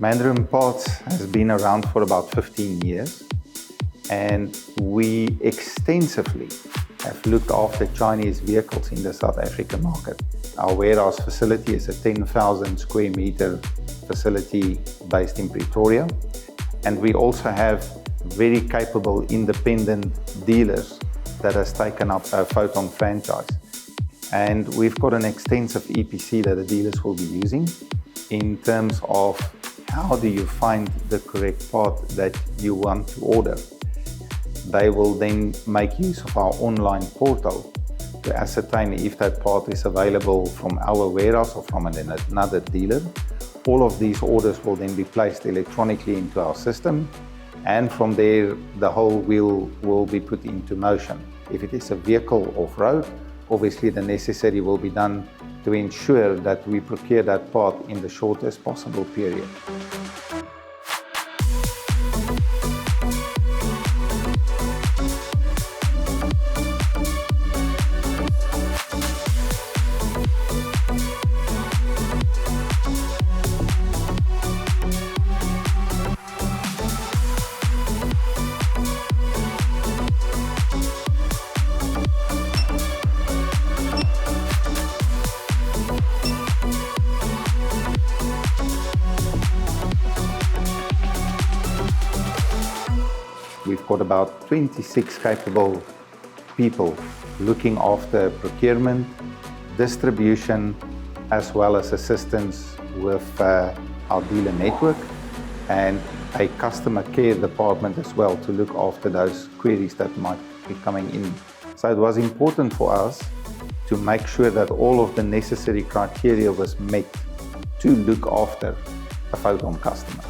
Mandarin Parts has been around for about 15 years, and we extensively have looked after Chinese vehicles in the South African market. Our warehouse facility is a 10,000 square meter facility based in Pretoria, and we also have very capable independent dealers that has taken up a Foton franchise. And we've got an extensive EPC that the dealers will be using in terms of how do you find the correct part that you want to order. They will then make use of our online portal to ascertain if that part is available from our warehouse or from another dealer. All of these orders will then be placed electronically into our system, and from there the whole wheel will be put into motion. If it is a vehicle off-road, obviously the necessary will be done to ensure that we procure that part in the shortest possible period. We've got about 26 capable people looking after procurement, distribution, as well as assistance with our dealer network, and a customer care department as well to look after those queries that might be coming in. So it was important for us to make sure that all of the necessary criteria was met to look after a Foton customer.